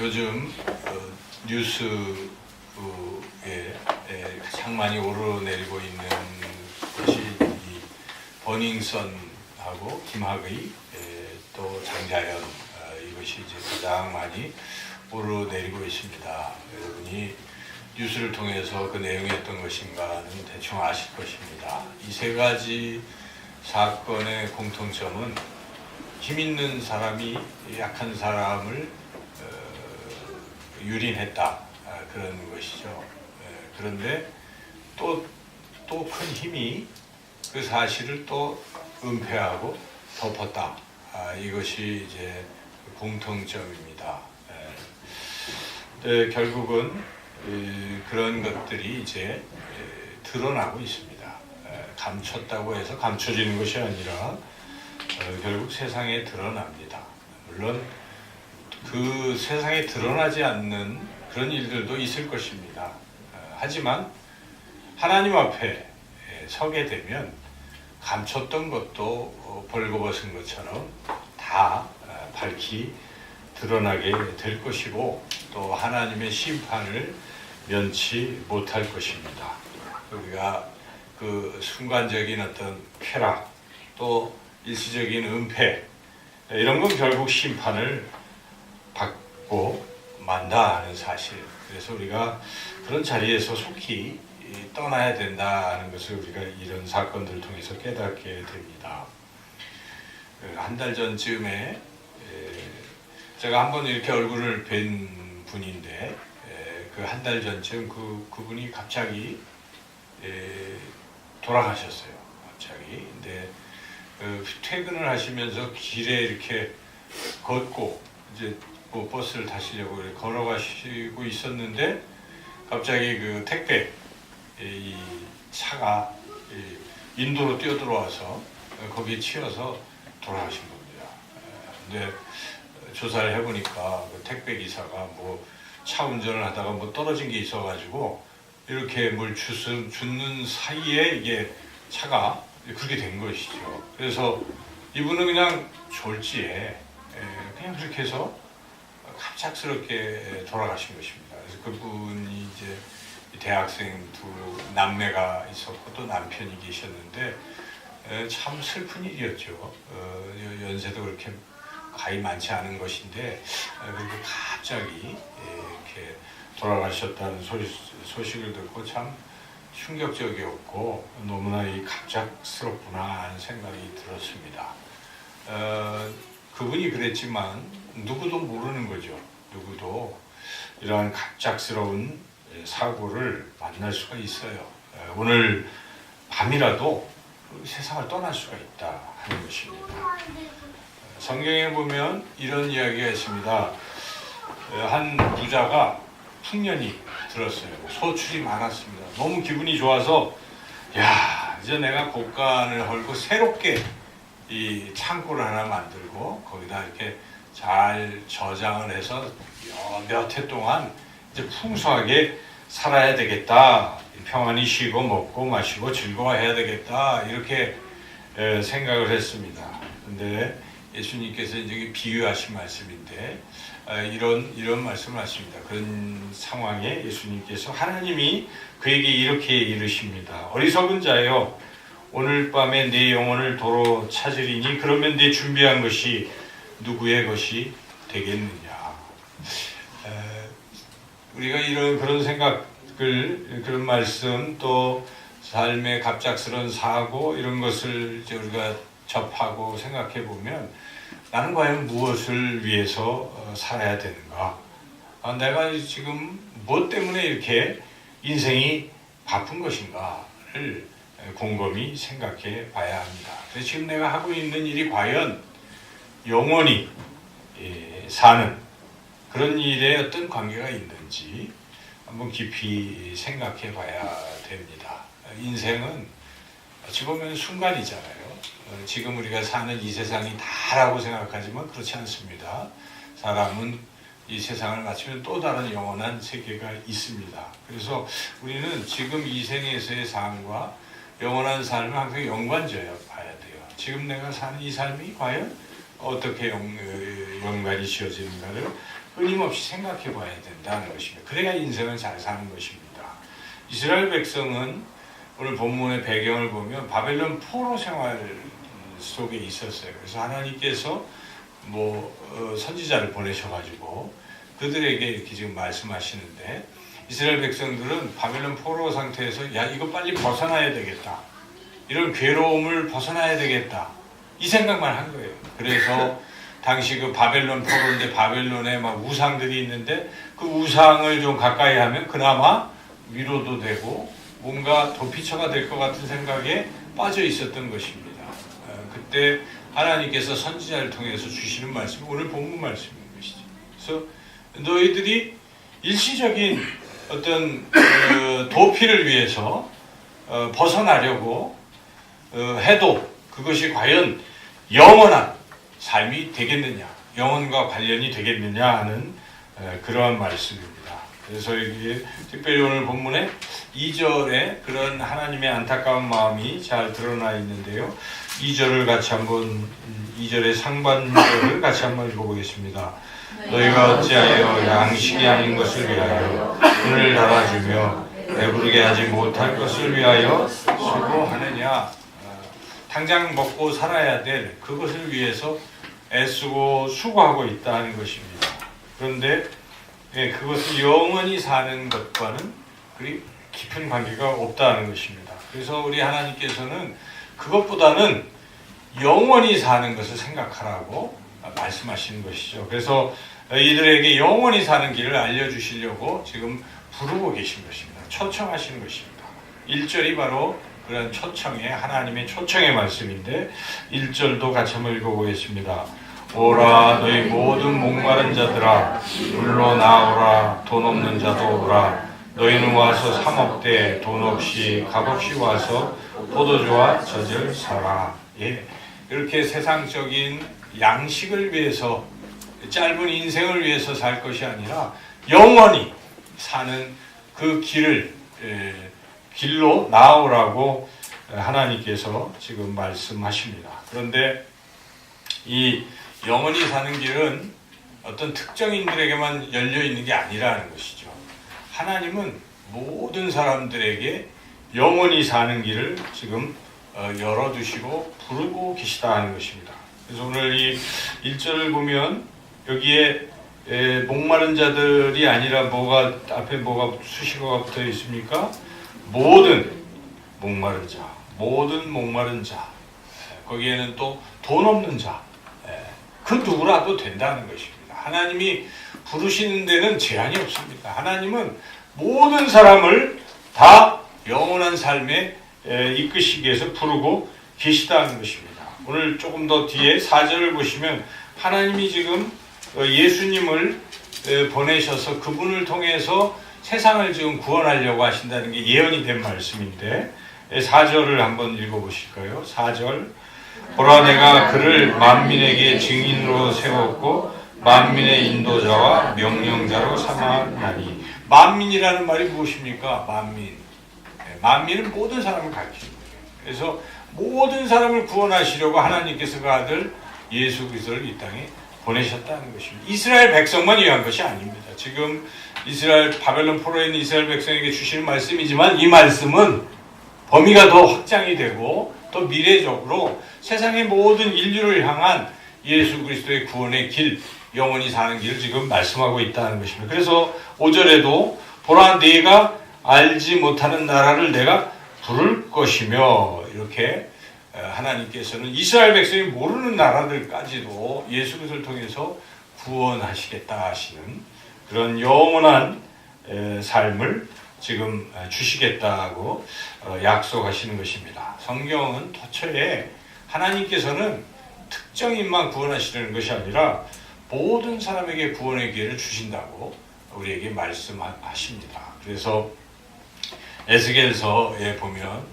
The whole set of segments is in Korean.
요즘 뉴스에 가장 많이 오르내리고 있는 것이 이 버닝썬하고 김학의 또 장자연 이것이 이제 가장 많이 오르내리고 있습니다. 여러분이 뉴스를 통해서 그 내용이 어떤 것인가는 대충 아실 것입니다. 이 세 가지 사건의 공통점은 힘 있는 사람이 약한 사람을 유린했다 그런 것이죠. 그런데 또 큰 힘이 그 사실을 또 은폐하고 덮었다. 이것이 이제 공통점입니다. 결국은 그런 것들이 이제 드러나고 있습니다. 감췄다고 해서 감춰지는 것이 아니라 결국 세상에 드러납니다. 물론 그 세상에 드러나지 않는 그런 일들도 있을 것입니다. 하지만 하나님 앞에 서게 되면 감췄던 것도 벌거벗은 것처럼 다 밝히 드러나게 될 것이고 또 하나님의 심판을 면치 못할 것입니다. 우리가 그 순간적인 어떤 쾌락 또 일시적인 은폐 이런 건 결국 심판을 받고 만다는 사실. 그래서 우리가 그런 자리에서 속히 떠나야 된다는 것을 우리가 이런 사건들을 통해서 깨닫게 됩니다. 한 달 전쯤에 제가 한번 이렇게 얼굴을 뵌 분인데 그 한 달 전쯤 그분이 갑자기 돌아가셨어요. 갑자기. 근데 퇴근을 하시면서 길에 이렇게 걷고 이제 뭐 버스를 타시려고 걸어가시고 있었는데 갑자기 그 택배 이 차가 인도로 뛰어들어와서 거기에 치여서 돌아가신 겁니다. 근데 조사를 해보니까 그 택배 기사가 뭐 차 운전을 하다가 뭐 떨어진 게 있어가지고 이렇게 뭘 줍는 사이에 이게 차가 그렇게 된 것이죠. 그래서 이분은 그냥 졸지에 그냥 그렇게 해서 갑작스럽게 돌아가신 것입니다. 그래서 그분이 이제 대학생 두 남매가 있었고 또 남편이 계셨는데 참 슬픈 일이었죠. 연세도 그렇게 가히 많지 않은 것인데 그렇게 갑자기 이렇게 돌아가셨다는 소식을 듣고 참 충격적이었고 너무나 갑작스럽구나 하는 생각이 들었습니다. 그분이 그랬지만 누구도 모르는 거죠. 누구도 이러한 갑작스러운 사고를 만날 수가 있어요. 오늘 밤이라도 세상을 떠날 수가 있다 하는 것입니다. 성경에 보면 이런 이야기가 있습니다. 한 부자가 풍년이 들었어요. 소출이 많았습니다. 너무 기분이 좋아서 야 이제 내가 곳간을 헐고 새롭게 이 창고를 하나 만들고 거기다 이렇게 잘 저장을 해서 몇 해 동안 이제 풍성하게 살아야 되겠다. 평안히 쉬고 먹고 마시고 즐거워해야 되겠다. 이렇게 생각을 했습니다. 근데 예수님께서 이제 비유하신 말씀인데 이런 말씀을 하십니다. 그런 상황에 예수님께서 하나님이 그에게 이렇게 이르십니다. 어리석은 자여 오늘 밤에 네 영혼을 도로 찾으리니 그러면 네 준비한 것이 누구의 것이 되겠느냐. 우리가 그런 생각을 그런 말씀 또 삶의 갑작스러운 사고 이런 것을 이제 우리가 접하고 생각해 보면 나는 과연 무엇을 위해서 살아야 되는가? 내가 지금 무엇 때문에 이렇게 인생이 바쁜 것인가를 곰곰이 생각해 봐야 합니다. 그래서 지금 내가 하고 있는 일이 과연 영원히 사는 그런 일에 어떤 관계가 있는지 한번 깊이 생각해 봐야 됩니다. 인생은 어찌 보면 순간이잖아요. 지금 우리가 사는 이 세상이 다라고 생각하지만 그렇지 않습니다. 사람은 이 세상을 마치면 또 다른 영원한 세계가 있습니다. 그래서 우리는 지금 이 생에서의 삶과 영원한 삶을 항상 연관지어야 봐야 돼요. 지금 내가 사는 이 삶이 과연 어떻게 연관이 지어지는가를 끊임없이 생각해 봐야 된다는 것입니다. 그래야 인생을 잘 사는 것입니다. 이스라엘 백성은 오늘 본문의 배경을 보면 바벨론 포로 생활 속에 있었어요. 그래서 하나님께서 선지자를 보내셔가지고 그들에게 이렇게 지금 말씀하시는데, 이스라엘 백성들은 바벨론 포로 상태에서 야, 이거 빨리 벗어나야 되겠다, 이런 괴로움을 벗어나야 되겠다, 이 생각만 한 거예요. 그래서 당시 그 바벨론 포로인데 바벨론에 막 우상들이 있는데 그 우상을 좀 가까이 하면 그나마 위로도 되고 뭔가 도피처가 될 것 같은 생각에 빠져 있었던 것입니다. 그때 하나님께서 선지자를 통해서 주시는 말씀이 오늘 본문 말씀인 것이죠. 그래서 너희들이 일시적인 어떤 도피를 위해서 벗어나려고 해도 그것이 과연 영원한 삶이 되겠느냐, 영혼과 관련이 되겠느냐 하는 그러한 말씀입니다. 그래서 이게 특별히 오늘 본문에 2절에 그런 하나님의 안타까운 마음이 잘 드러나 있는데요. 2절을 같이 한번, 2절의 상반절을 같이 한번 읽어보겠습니다. 너희가 어찌하여 양식이 아닌 것을 위하여 눈을 달아주며 배부르게 하지 못할 것을 위하여 수고하느냐. 당장 먹고 살아야 될 그것을 위해서 애쓰고 수고하고 있다는 것입니다. 그런데 그것을 영원히 사는 것과는 그리 깊은 관계가 없다는 것입니다. 그래서 우리 하나님께서는 그것보다는 영원히 사는 것을 생각하라고 말씀하시는 것이죠. 그래서 이들에게 영원히 사는 길을 알려주시려고 지금 부르고 계신 것입니다. 초청하시는 것입니다. 1절이 바로 그런 초청의, 하나님의 초청의 말씀인데 1절도 같이 한번 읽어보겠습니다. 오라 너희 모든 목마른 자들아 물로 나오라. 돈 없는 자도 오라. 너희는 와서 사 먹되 돈 없이 값없이 와서 포도주와 젖을 사라. 이렇게 세상적인 양식을 위해서, 짧은 인생을 위해서 살 것이 아니라 영원히 사는 그 길로 나오라고 하나님께서 지금 말씀하십니다. 그런데 이 영원히 사는 길은 어떤 특정인들에게만 열려 있는 게 아니라는 것이죠. 하나님은 모든 사람들에게 영원히 사는 길을 지금 열어두시고 부르고 계시다 하는 것입니다. 그래서 오늘 이 1절을 보면 여기에 목마른 자들이 아니라 앞에 뭐가 수식어가 붙어 있습니까? 모든 목마른 자, 모든 목마른 자. 거기에는 또 돈 없는 자, 그 누구라도 된다는 것입니다. 하나님이 부르시는 데는 제한이 없습니다. 하나님은 모든 사람을 다 영원한 삶에 이끄시기 위해서 부르고 계시다는 것입니다. 오늘 조금 더 뒤에 4절을 보시면 하나님이 지금 예수님을 보내셔서 그분을 통해서 세상을 지금 구원하려고 하신다는 게 예언이 된 말씀인데 4절을 한번 읽어보실까요? 4절 보라 내가 그를 만민에게 증인으로 세웠고 만민의 인도자와 명령자로 삼았나니. 만민이라는 말이 무엇입니까? 만민은 모든 사람을 가리키는 거예요. 그래서 모든 사람을 구원하시려고 하나님께서 그 아들 예수 그리스도를 이 땅에 보내셨다는 것입니다. 이스라엘 백성만 위한 것이 아닙니다. 지금 바벨론 포로에 있는 이스라엘 백성에게 주시는 말씀이지만 이 말씀은 범위가 더 확장이 되고 또 미래적으로 세상의 모든 인류를 향한 예수 그리스도의 구원의 길, 영원히 사는 길을 지금 말씀하고 있다는 것입니다. 그래서 5절에도 보라 네가 알지 못하는 나라를 내가 부를 것이며, 이렇게 하나님께서는 이스라엘 백성이 모르는 나라들까지도 예수 그리스도를 통해서 구원하시겠다 하시는 그런 영원한 삶을 지금 주시겠다고 약속하시는 것입니다. 성경은 도처에 하나님께서는 특정인만 구원하시려는 것이 아니라 모든 사람에게 구원의 기회를 주신다고 우리에게 말씀하십니다. 그래서 에스겔서에 보면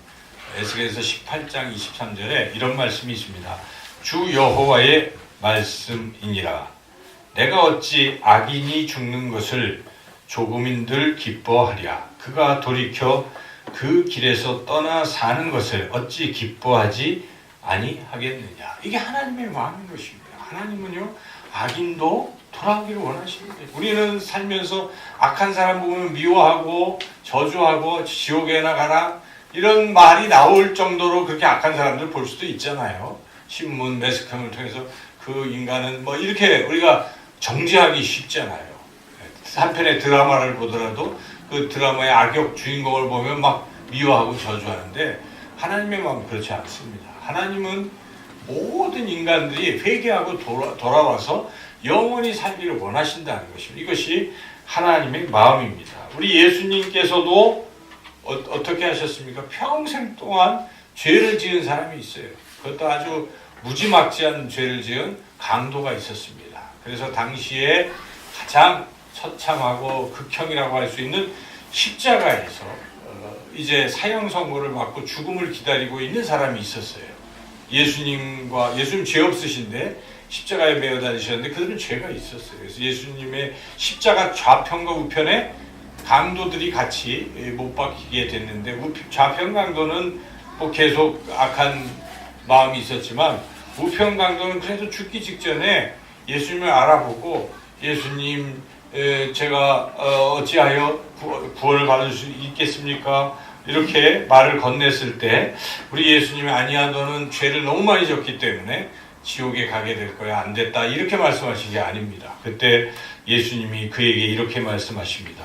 에스겔서 18장 23절에 이런 말씀이 있습니다. 주 여호와의 말씀이니라. 내가 어찌 악인이 죽는 것을 조금인들 기뻐하랴. 그가 돌이켜 그 길에서 떠나 사는 것을 어찌 기뻐하지 아니하겠느냐. 이게 하나님의 마음인 것입니다. 하나님은요, 악인도 돌아오기를 원하시는데, 우리는 살면서 악한 사람 보면 미워하고 저주하고 지옥에나 가라 이런 말이 나올 정도로 그렇게 악한 사람들 볼 수도 있잖아요. 신문, 매스컴을 통해서 그 인간은 뭐 이렇게 우리가 정죄하기 쉽잖아요. 한편의 드라마를 보더라도 그 드라마의 악역 주인공을 보면 막 미워하고 저주하는데, 하나님의 마음은 그렇지 않습니다. 하나님은 모든 인간들이 회개하고 돌아와서 영원히 살기를 원하신다는 것입니다. 이것이 하나님의 마음입니다. 우리 예수님께서도 어떻게 하셨습니까? 평생 동안 죄를 지은 사람이 있어요. 그것도 아주 무지막지한 죄를 지은 강도가 있었습니다. 그래서 당시에 가장 처참하고 극형이라고 할 수 있는 십자가에서 이제 사형 선고를 받고 죽음을 기다리고 있는 사람이 있었어요. 예수님 죄 없으신데 십자가에 매어 다니셨는데 그들은 죄가 있었어요. 그래서 예수님의 십자가 좌편과 우편에 강도들이 같이 못 박히게 됐는데, 좌편 강도는 뭐 계속 악한 마음이 있었지만 우편 강도는 그래도 죽기 직전에 예수님을 알아보고, 예수님 제가 어찌하여 구원을 받을 수 있겠습니까? 이렇게 말을 건넸을 때 우리 예수님이 아니야, 너는 죄를 너무 많이 졌기 때문에 지옥에 가게 될 거야, 안 됐다, 이렇게 말씀하신 게 아닙니다. 그때 예수님이 그에게 이렇게 말씀하십니다.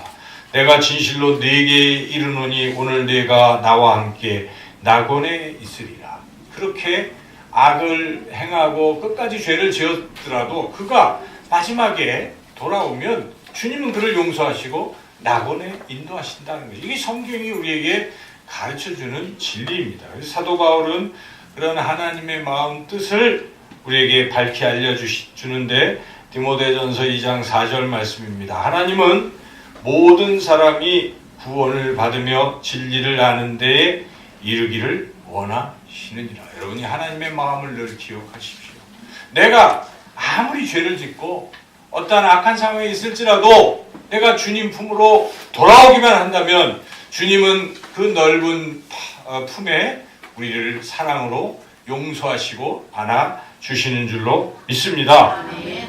내가 진실로 네게 이르노니 오늘 네가 나와 함께 낙원에 있으리라. 그렇게 악을 행하고 끝까지 죄를 지었더라도 그가 마지막에 돌아오면 주님은 그를 용서하시고 낙원에 인도하신다는 거죠. 이게 성경이 우리에게 가르쳐주는 진리입니다. 그래서 사도 바울은 그런 하나님의 마음 뜻을 우리에게 밝히 알려주는데, 디모데전서 2장 4절 말씀입니다. 하나님은 모든 사람이 구원을 받으며 진리를 아는 데에 이르기를 원하시느니라. 여러분이 하나님의 마음을 늘 기억하십시오. 내가 아무리 죄를 짓고 어떠한 악한 상황에 있을지라도 내가 주님 품으로 돌아오기만 한다면 주님은 그 넓은 품에 우리를 사랑으로 용서하시고 안아주시는 줄로 믿습니다.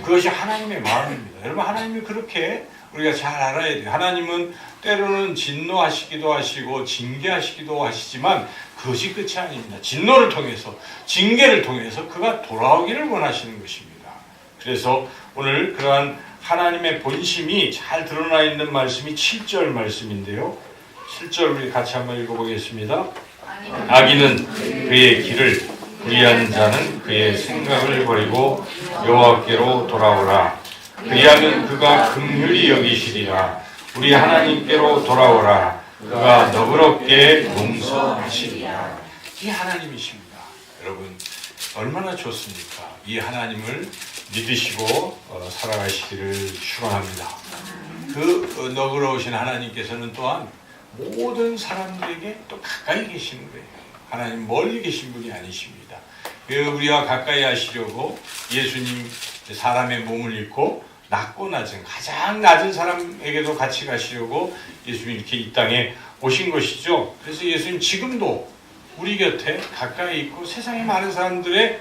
그것이 하나님의 마음입니다. 여러분, 하나님이 그렇게 우리가 잘 알아야 돼요. 하나님은 때로는 진노하시기도 하시고 징계하시기도 하시지만 그것이 끝이 아닙니다. 진노를 통해서, 징계를 통해서 그가 돌아오기를 원하시는 것입니다. 그래서 오늘 그러한 하나님의 본심이 잘 드러나 있는 말씀이 7절 말씀인데요. 7절 우리 같이 한번 읽어보겠습니다. 악인은 그의 길을, 불의한 자는 그의 생각을 버리고 여호와께로 돌아오라. 그리하면 그가 긍휼히 여기시리라. 우리 하나님께로 돌아오라. 그가 너그럽게 용서하시리라. 이 하나님이십니다. 여러분, 얼마나 좋습니까? 이 하나님을 믿으시고 살아가시기를 축원합니다. 그 너그러우신 하나님께서는 또한 모든 사람들에게 또 가까이 계시는 거예요. 하나님 멀리 계신 분이 아니십니다. 우리와 가까이 하시려고 예수님 사람의 몸을 입고 낮고 낮은, 가장 낮은 사람에게도 같이 가시려고 예수님이 이렇게 이 땅에 오신 것이죠. 그래서 예수님 지금도 우리 곁에 가까이 있고 세상의 많은 사람들의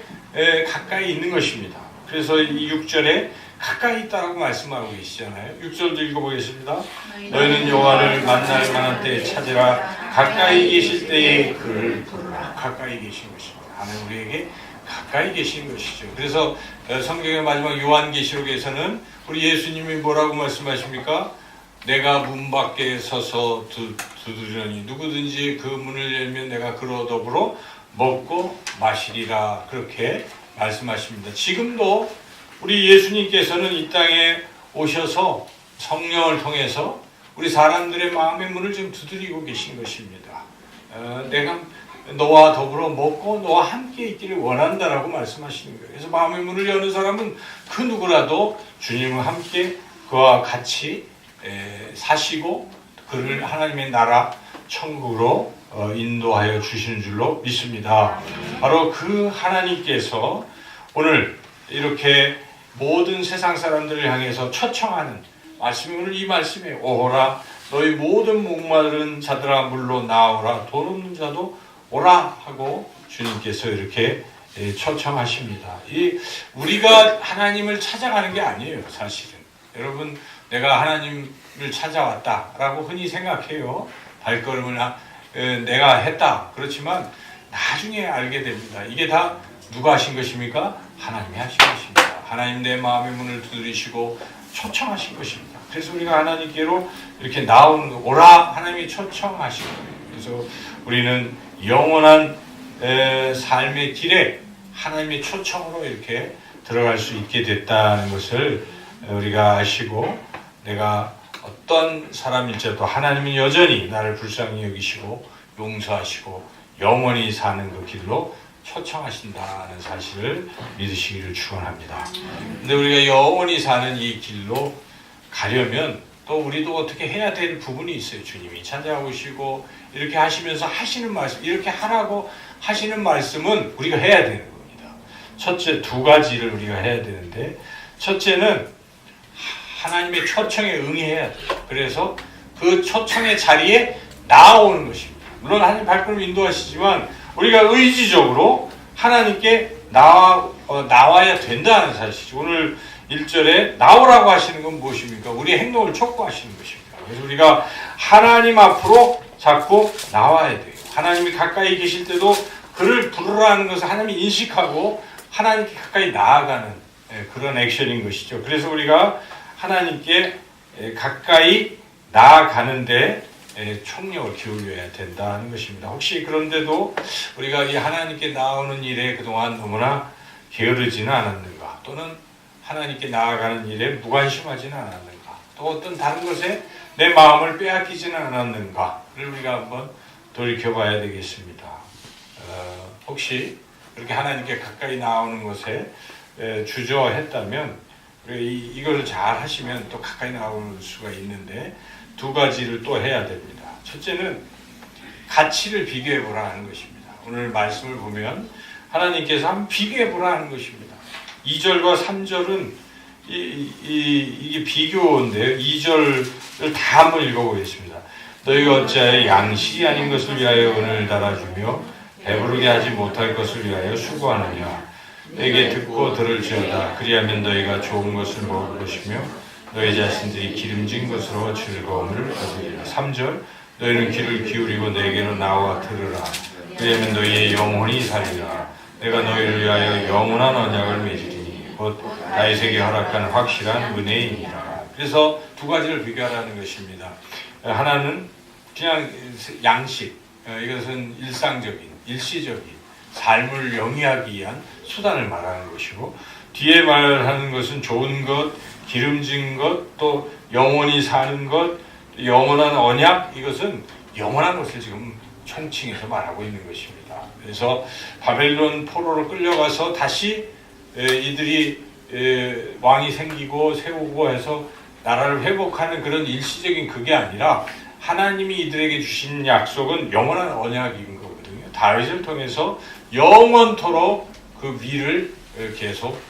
가까이 있는 것입니다. 그래서 이 6절에 가까이 있다라고 말씀하고 계시잖아요. 6절도 읽어보겠습니다. 너희는 여호와를 만날 만한 때에 찾으라. 가까이 계실 때에 그를 부르라. 가까이 계신 것입니다. 하나님 우리에게 가까이 계신 것이죠. 그래서 성경의 마지막 요한계시록에서는 우리 예수님이 뭐라고 말씀하십니까? 내가 문 밖에 서서 두드리니 누구든지 그 문을 열면 내가 그로 더불어 먹고 마시리라. 그렇게 말씀하십니다. 지금도 우리 예수님께서는 이 땅에 오셔서 성령을 통해서 우리 사람들의 마음의 문을 좀 두드리고 계신 것입니다. 내가 너와 더불어 먹고 너와 함께 있기를 원한다라고 말씀하시는 거예요. 그래서 마음의 문을 여는 사람은 그 누구라도 주님과 함께 그와 같이 사시고 그를 하나님의 나라 천국으로 인도하여 주시는 줄로 믿습니다. 바로 그 하나님께서 오늘 이렇게 모든 세상 사람들을 향해서 초청하는 말씀이 오늘 이 말씀에 오라 너희 모든 목마른 자들아 물로 나오라 돈 없는 자도 오라 하고 주님께서 이렇게 초청하십니다. 우리가 하나님을 찾아가는 게 아니에요, 사실은. 여러분, 내가 하나님을 찾아왔다라고 흔히 생각해요. 발걸음을 내가 했다. 그렇지만 나중에 알게 됩니다. 이게 다 누가 하신 것입니까? 하나님이 하신 것입니다. 하나님 내 마음의 문을 두드리시고 초청하신 것입니다. 그래서 우리가 하나님께로 이렇게 오라 하나님이 초청하신 거예요. 그래서 우리는 영원한 삶의 길에 하나님의 초청으로 이렇게 들어갈 수 있게 됐다는 것을 우리가 아시고, 내가 어떤 사람일지라도 하나님은 여전히 나를 불쌍히 여기시고 용서하시고 영원히 사는 그 길로 초청하신다는 사실을 믿으시기를 축원합니다. 근데 우리가 영원히 사는 이 길로 가려면 또 우리도 어떻게 해야 될 부분이 있어요. 주님이 찾아오시고 이렇게 하시면서 하시는 말씀, 이렇게 하라고 하시는 말씀은 우리가 해야 되는 겁니다. 첫째, 두 가지를 우리가 해야 되는데, 첫째는 하나님의 초청에 응해야 돼요. 그래서 그 초청의 자리에 나아오는 것입니다. 물론 하나님 발걸음 인도하시지만 우리가 의지적으로 하나님께 나와야 된다는 사실이죠. 오늘 1절에 나오라고 하시는 건 무엇입니까? 우리의 행동을 촉구하시는 것입니다. 그래서 우리가 하나님 앞으로 자꾸 나와야 돼요. 하나님이 가까이 계실 때도 그를 부르라는 것을 하나님이 인식하고 하나님께 가까이 나아가는 그런 액션인 것이죠. 그래서 우리가 하나님께 가까이 나아가는데 총력을 기울여야 된다는 것입니다. 혹시 그런데도 우리가 이 하나님께 나오는 일에 그동안 너무나 게으르지는 않았는가, 또는 하나님께 나아가는 일에 무관심하지는 않았는가, 또 어떤 다른 것에 내 마음을 빼앗기지는 않았는가를 우리가 한번 돌이켜봐야 되겠습니다. 혹시 그렇게 하나님께 가까이 나오는 것에 주저했다면 이걸 잘 하시면 또 가까이 나올 수가 있는데, 두 가지를 또 해야 됩니다. 첫째는 가치를 비교해 보라는 것입니다. 오늘 말씀을 보면 하나님께서 한번 비교해 보라는 것입니다. 2절과 3절은 이게 비교인데요. 2절을 다 한번 읽어보겠습니다. 너희가 어찌하여 양식이 아닌 것을 위하여 은을 달아주며 배부르게 하지 못할 것을 위하여 수고하느냐. 내게 듣고 들을지어다. 그리하면 너희가 좋은 것을 먹을 것이며 너희 자신들이 기름진 것으로 즐거움을 얻으리라. 3절, 너희는 귀를 기울이고 내게로 나와 들으라. 그리하면 너희의 영혼이 살리라. 내가 너희를 위하여 영원한 언약을 맺으리니 곧 다윗에게 허락한 확실한 은혜이니라. 그래서 두 가지를 비교하라는 것입니다. 하나는 그냥 양식, 이것은 일상적인, 일시적인 삶을 영위하기 위한 수단을 말하는 것이고, 뒤에 말하는 것은 좋은 것, 기름진 것, 또 영원히 사는 것, 영원한 언약, 이것은 영원한 것을 지금 총칭해서 말하고 있는 것입니다. 그래서 바벨론 포로로 끌려가서 다시 이들이 왕이 생기고 세우고 해서 나라를 회복하는 그런 일시적인 그게 아니라 하나님이 이들에게 주신 약속은 영원한 언약인 거거든요. 다윗을 통해서 영원토록 그 위를 계속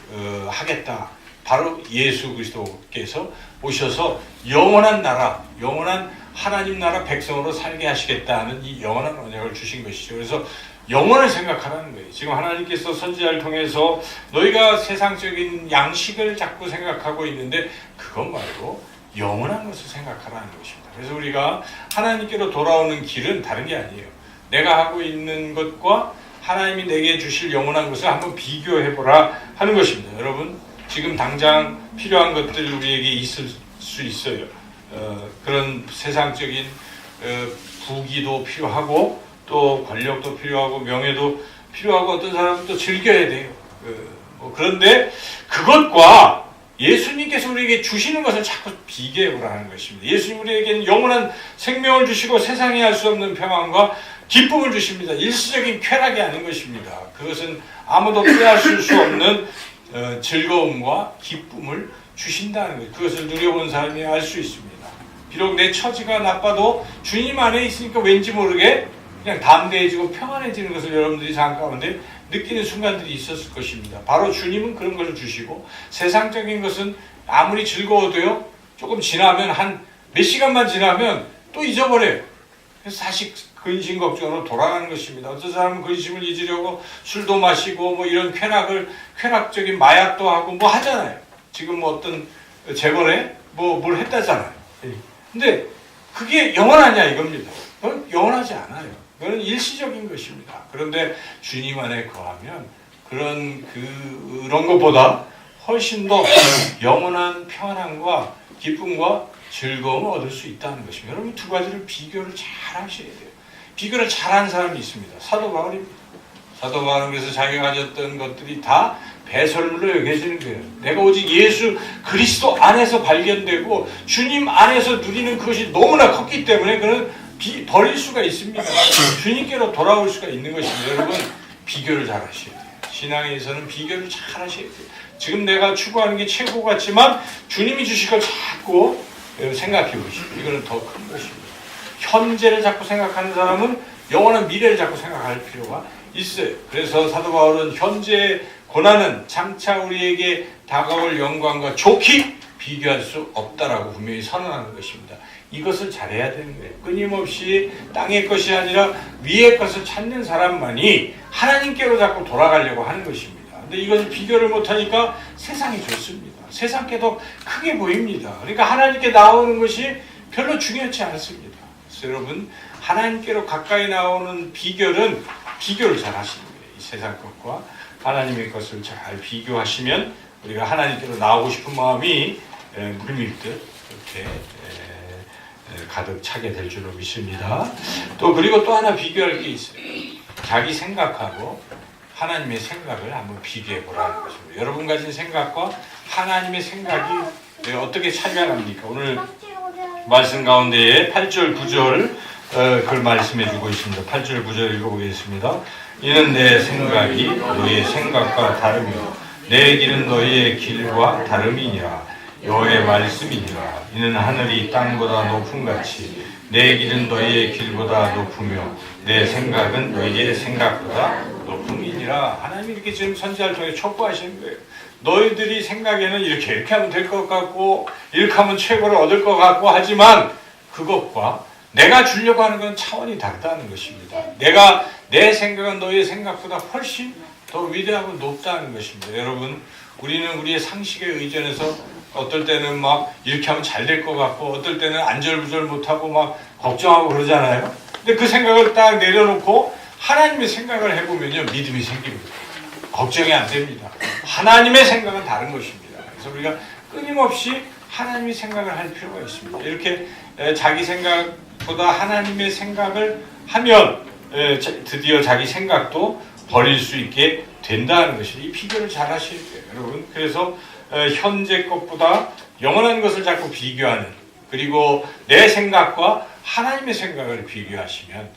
하겠다. 바로 예수 그리스도께서 오셔서 영원한 나라, 영원한 하나님 나라 백성으로 살게 하시겠다는 이 영원한 언약을 주신 것이죠. 그래서 영원을 생각하라는 거예요. 지금 하나님께서 선지자를 통해서 너희가 세상적인 양식을 자꾸 생각하고 있는데 그것 말고 영원한 것을 생각하라는 것입니다. 그래서 우리가 하나님께로 돌아오는 길은 다른 게 아니에요. 내가 하고 있는 것과 하나님이 내게 주실 영원한 것을 한번 비교해보라 하는 것입니다. 여러분, 지금 당장 필요한 것들이 우리에게 있을 수 있어요. 그런 세상적인 부귀도 필요하고 또 권력도 필요하고 명예도 필요하고 어떤 사람은 또 즐겨야 돼요. 그런데 그것과 예수님께서 우리에게 주시는 것을 자꾸 비교해보라는 것입니다. 예수님 우리에게는 영원한 생명을 주시고 세상에 할 수 없는 평안과 기쁨을 주십니다. 일시적인 쾌락이 아닌 것입니다. 그것은 아무도 빼앗을 수 없는 즐거움과 기쁨을 주신다는 것. 그것을 누려본 사람이 알 수 있습니다. 비록 내 처지가 나빠도 주님 안에 있으니까 왠지 모르게 그냥 담대해지고 평안해지는 것을 여러분들이 삶 가운데 느끼는 순간들이 있었을 것입니다. 바로 주님은 그런 것을 주시고, 세상적인 것은 아무리 즐거워도요, 조금 지나면 한 몇 시간만 지나면 또 잊어버려요. 그래서 다시 근심 걱정으로 돌아가는 것입니다. 어떤 사람은 근심을 잊으려고 술도 마시고 뭐 이런 쾌락적인 마약도 하고 뭐 하잖아요. 지금 뭐 어떤 재벌에 뭐 뭘 했다잖아요. 근데 그게 영원하냐 이겁니다. 그건 영원하지 않아요. 그건 일시적인 것입니다. 그런데 주님 안에 거하면 그런 것보다 훨씬 더 영원한 평안함과 기쁨과 즐거움을 얻을 수 있다는 것입니다. 여러분 두 가지를 비교를 잘 하셔야 돼요. 비교를 잘한 사람이 있습니다. 사도 바울입니다. 사도 바울은 그래서 자기가 가졌던 것들이 다 배설물로 여겨지는 거예요. 내가 오직 예수 그리스도 안에서 발견되고 주님 안에서 누리는 그것이 너무나 컸기 때문에 그는 버릴 수가 있습니다. 주님께로 돌아올 수가 있는 것입니다. 여러분 비교를 잘 하셔야 돼요. 신앙에서는 비교를 잘 하셔야 돼요. 지금 내가 추구하는 게 최고 같지만 주님이 주실 걸 자꾸 생각해 보시고 이거는 더 큰 것입니다. 현재를 자꾸 생각하는 사람은 영원한 미래를 자꾸 생각할 필요가 있어요. 그래서 사도 바울은 현재의 고난은 장차 우리에게 다가올 영광과 좋게 비교할 수 없다라고 분명히 선언하는 것입니다. 이것을 잘해야 되는 거예요. 끊임없이 땅의 것이 아니라 위의 것을 찾는 사람만이 하나님께로 자꾸 돌아가려고 하는 것입니다. 근데 이것을 비교를 못하니까 세상이 좋습니다. 세상께 더 크게 보입니다. 그러니까 하나님께 나오는 것이 별로 중요하지 않습니다. 그래서 여러분 하나님께로 가까이 나오는 비결은 비교를 잘 하시는 거예요. 이 세상 것과 하나님의 것을 잘 비교하시면 우리가 하나님께로 나오고 싶은 마음이 물밀듯 이렇게 가득 차게 될 줄로 믿습니다. 그리고 또 하나 비교할 게 있어요. 자기 생각하고 하나님의 생각을 한번 비교해 보라는 것입니다. 여러분 가진 생각과 하나님의 생각이 어떻게 차이가 납니까? 오늘 말씀 가운데에 8절 9절 그걸 말씀해 주고 있습니다. 8절 9절 읽어보겠습니다. 이는 내 생각이 너희의 생각과 다르며 내 길은 너희의 길과 다름이니라. 여호와의 말씀이니라. 이는 하늘이 땅보다 높음같이 내 길은 너희의 길보다 높으며 내 생각은 너희의 생각보다 높음이니라. 하나님이 이렇게 지금 선지자를 통해 촉구하시는 거예요. 너희들이 생각에는 이렇게 하면 될 것 같고 이렇게 하면 최고를 얻을 것 같고 하지만 그것과 내가 주려고 하는 건 차원이 다르다는 것입니다. 내 생각은 너희의 생각보다 훨씬 더 위대하고 높다는 것입니다. 여러분 우리는 우리의 상식에 의존해서 어떨 때는 막 이렇게 하면 잘 될 것 같고 어떨 때는 안절부절 못하고 막 걱정하고 그러잖아요. 근데 그 생각을 딱 내려놓고 하나님의 생각을 해보면요 믿음이 생깁니다. 걱정이 안 됩니다. 하나님의 생각은 다른 것입니다. 그래서 우리가 끊임없이 하나님의 생각을 할 필요가 있습니다. 이렇게 자기 생각보다 하나님의 생각을 하면 드디어 자기 생각도 버릴 수 있게 된다는 것이 이 비교를 잘 하셔야 돼요. 여러분 그래서 현재 것보다 영원한 것을 자꾸 비교하는 그리고 내 생각과 하나님의 생각을 비교하시면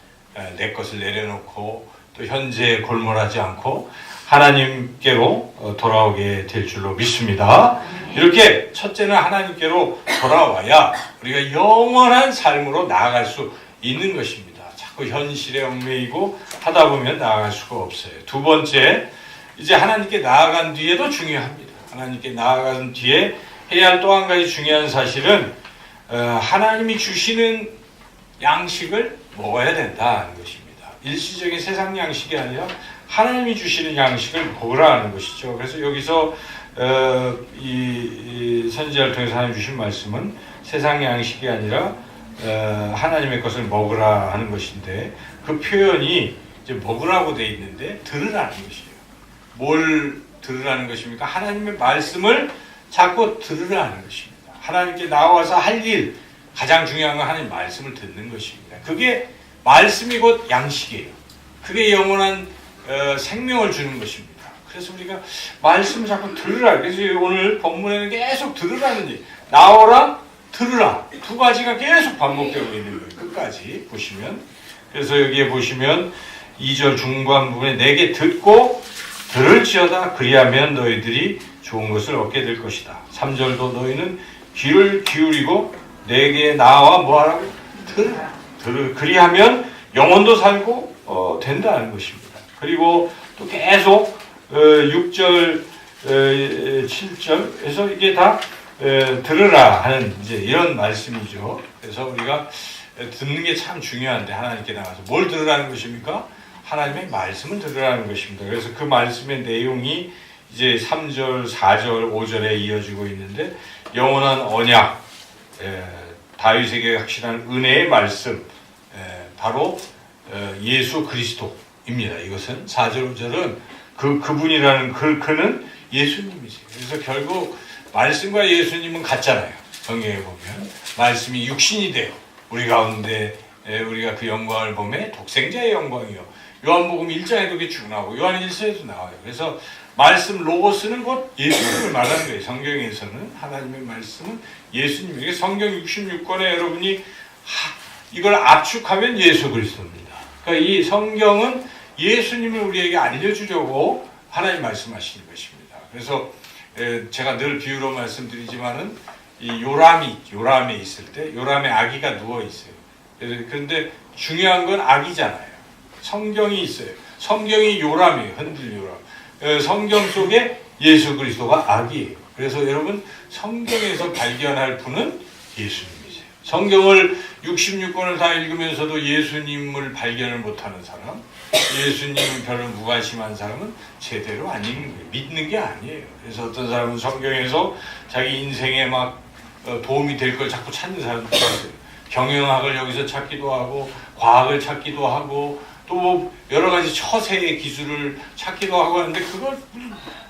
내 것을 내려놓고 또 현재에 골몰하지 않고 하나님께로 돌아오게 될 줄로 믿습니다. 이렇게 첫째는 하나님께로 돌아와야 우리가 영원한 삶으로 나아갈 수 있는 것입니다. 자꾸 현실에 얽매이고 하다 보면 나아갈 수가 없어요. 두 번째, 이제 하나님께 나아간 뒤에도 중요합니다. 하나님께 나아간 뒤에 해야 할 또 한 가지 중요한 사실은 하나님이 주시는 양식을 먹어야 된다는 것입니다. 일시적인 세상 양식이 아니라 하나님이 주시는 양식을 먹으라는 것이죠. 그래서 여기서 이 선지자를 통해서 하나님 주신 말씀은 세상 양식이 아니라 하나님의 것을 먹으라 하는 것인데 그 표현이 이제 먹으라고 돼 있는데 들으라는 것이에요. 뭘 들으라는 것입니까? 하나님의 말씀을 자꾸 들으라는 것입니다. 하나님께 나와서 할 일, 가장 중요한 건 하나님 말씀을 듣는 것입니다. 그게 말씀이 곧 양식이에요. 그게 영원한 생명을 주는 것입니다. 그래서 우리가 말씀을 자꾸 들으라. 그래서 오늘 본문에는 계속 들으라는 일, 나오라, 들으라. 두 가지가 계속 반복되고 있는 거예요. 끝까지 보시면. 그래서 여기에 보시면 2절 중간 부분에 내게 듣고 들을지어다 그리하면 너희들이 좋은 것을 얻게 될 것이다. 3절도 너희는 귀를 기울이고 내게 나와 뭐하라고? 그리하면 영혼도 살고 된다는 것입니다. 그리고 또 계속 6절 7절에서 이게 다 들으라 하는 이제 이런 말씀이죠. 그래서 우리가 듣는 게 참 중요한데 하나님께 나가서 뭘 들으라는 것입니까? 하나님의 말씀을 들으라는 것입니다. 그래서 그 말씀의 내용이 이제 3절, 4절, 5절에 이어지고 있는데 영원한 언약, 다윗에게 확실한 은혜의 말씀, 바로 예수 그리스도입니다. 이것은 4절, 5절은 그분이라는 그는 예수님이세요. 그래서 결국 말씀과 예수님은 같잖아요. 성경에 보면 말씀이 육신이 돼요. 우리 가운데 우리가 그 영광을 보매 독생자의 영광이요. 요한복음 1장에도 그게 쭉 나오고 요한 1서에도 나와요. 그래서 말씀 로고스는 곧 예수님을 말하는 거예요. 성경에서는 하나님의 말씀은 예수님이에요. 성경 66권에 여러분이 이걸 압축하면 예수 그리스도입니다. 그러니까 이 성경은 예수님을 우리에게 알려주려고 하나님 말씀하시는 것입니다. 그래서 제가 늘 비유로 말씀드리지만은 이 요람에 있을 때 요람의 아기가 누워 있어요. 그런데 중요한 건 아기잖아요. 성경이 있어요. 성경이 요람이에요. 흔들 요람. 성경 속에 예수 그리스도가 아기예요. 그래서 여러분 성경에서 발견할 분은 예수님이세요. 성경을 66권을 다 읽으면서도 예수님을 발견을 못하는 사람, 예수님을 별로 무관심한 사람은 제대로 안 읽는 거예요. 믿는 게 아니에요. 그래서 어떤 사람은 성경에서 자기 인생에 막 도움이 될 걸 자꾸 찾는 사람도 있어요. 경영학을 여기서 찾기도 하고 과학을 찾기도 하고 또 여러 가지 처세의 기술을 찾기도 하고 하는데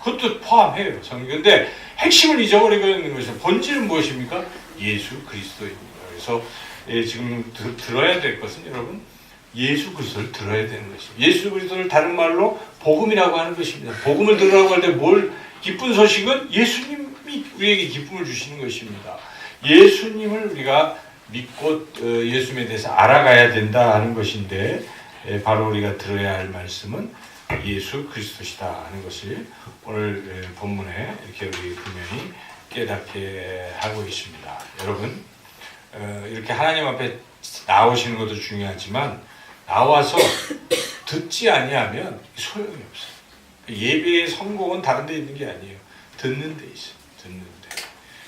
그것도 포함해요. 그런데 핵심을 잊어버리고 있는 것은 본질은 무엇입니까? 예수 그리스도입니다. 그래서 지금 들어야 될 것은 여러분 예수 그리스도를 들어야 되는 것입니다. 예수 그리스도를 다른 말로 복음이라고 하는 것입니다. 복음을 들으라고 할 때 뭘 기쁜 소식은 예수님이 우리에게 기쁨을 주시는 것입니다. 예수님을 우리가 믿고 예수님에 대해서 알아가야 된다 하는 것인데 바로 우리가 들어야 할 말씀은 예수 그리스도시다 하는 것을 오늘 본문에 이렇게 우리 분명히 깨닫게 하고 있습니다. 여러분 이렇게 하나님 앞에 나오시는 것도 중요하지만 나와서 듣지 아니하면 소용이 없어요. 예배의 성공은 다른 데 있는 게 아니에요. 듣는 데 있어요. 듣는 데.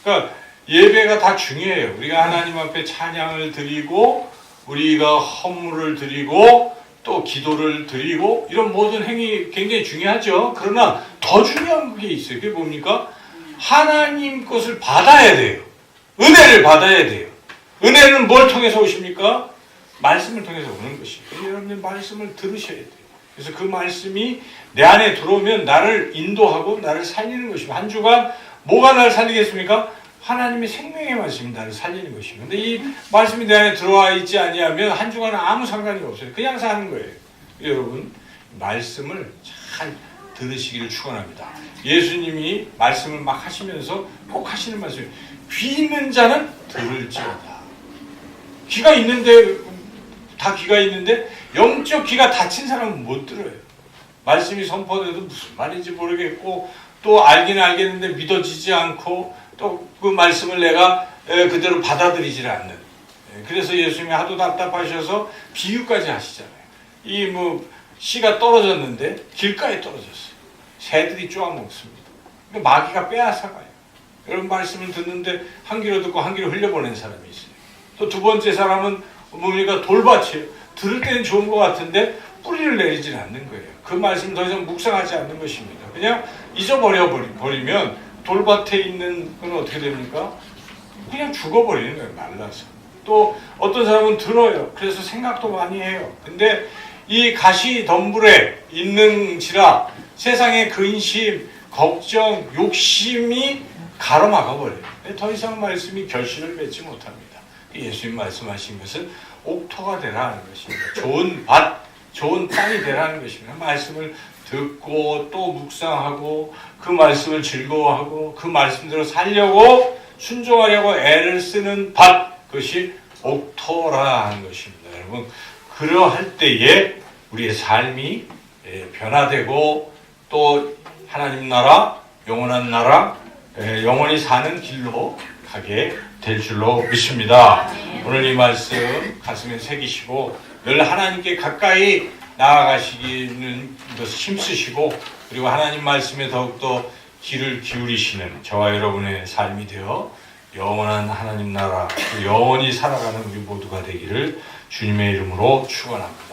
그러니까 예배가 다 중요해요. 우리가 하나님 앞에 찬양을 드리고 우리가 헌물을 드리고 또 기도를 드리고 이런 모든 행위 굉장히 중요하죠. 그러나 더 중요한 게 있어요. 그게 뭡니까? 하나님 것을 받아야 돼요. 은혜를 받아야 돼요. 은혜는 뭘 통해서 오십니까? 말씀을 통해서 오는 것입니다. 여러분들 말씀을 들으셔야 돼요. 그래서 그 말씀이 내 안에 들어오면 나를 인도하고 나를 살리는 것입니다. 한 주간 뭐가 나를 살리겠습니까? 하나님의 생명의 말씀이 나를 살리는 것입니다. 근데 이 말씀이 내 안에 들어와 있지 아니하면 한 주간은 아무 상관이 없어요. 그냥 사는 거예요. 여러분 말씀을 잘 들으시기를 축원합니다. 예수님이 말씀을 막 하시면서 꼭 하시는 말씀이 귀 있는 자는 들을지어다. 귀가 있는데 다 귀가 있는데 영적 귀가 닫힌 사람은 못 들어요. 말씀이 선포돼도 무슨 말인지 모르겠고 또 알기는 알겠는데 믿어지지 않고 또 그 말씀을 내가 그대로 받아들이질 않는. 그래서 예수님이 하도 답답하셔서 비유까지 하시잖아요. 이 씨가 떨어졌는데 길가에 떨어졌어요. 새들이 쪼아먹습니다. 마귀가 빼앗아가요. 여러분 말씀을 듣는데 한 귀로 듣고 한 귀로 흘려보낸 사람이 있어요. 또 두 번째 사람은 뭡니까? 돌밭이에요. 들을 때는 좋은 것 같은데 뿌리를 내리질 않는 거예요. 그 말씀 더 이상 묵상하지 않는 것입니다. 그냥 잊어버리면 돌밭에 있는 건 어떻게 됩니까? 그냥 죽어버리는 거예요. 말라서. 또 어떤 사람은 들어요. 그래서 생각도 많이 해요. 근데 이 가시덤불에 있는지라 세상의 근심, 걱정, 욕심이 가로막아버려요. 더 이상 말씀이 결실을 맺지 못합니다. 예수님 말씀하신 것은 옥토가 되라는 것입니다. 좋은 밭, 좋은 땅이 되라는 것입니다. 말씀을 듣고 또 묵상하고 그 말씀을 즐거워하고 그 말씀대로 살려고 순종하려고 애를 쓰는 밭, 그것이 옥토라 하는 것입니다. 여러분 그러할 때에 우리의 삶이 변화되고 또 하나님 나라, 영원한 나라, 영원히 사는 길로 가게 될 줄로 믿습니다. 오늘 이 말씀 가슴에 새기시고 늘 하나님께 가까이 나아가시기는 것을 힘쓰시고 그리고 하나님 말씀에 더욱더 귀를 기울이시는 저와 여러분의 삶이 되어 영원한 하나님 나라, 영원히 살아가는 우리 모두가 되기를 주님의 이름으로 축원합니다.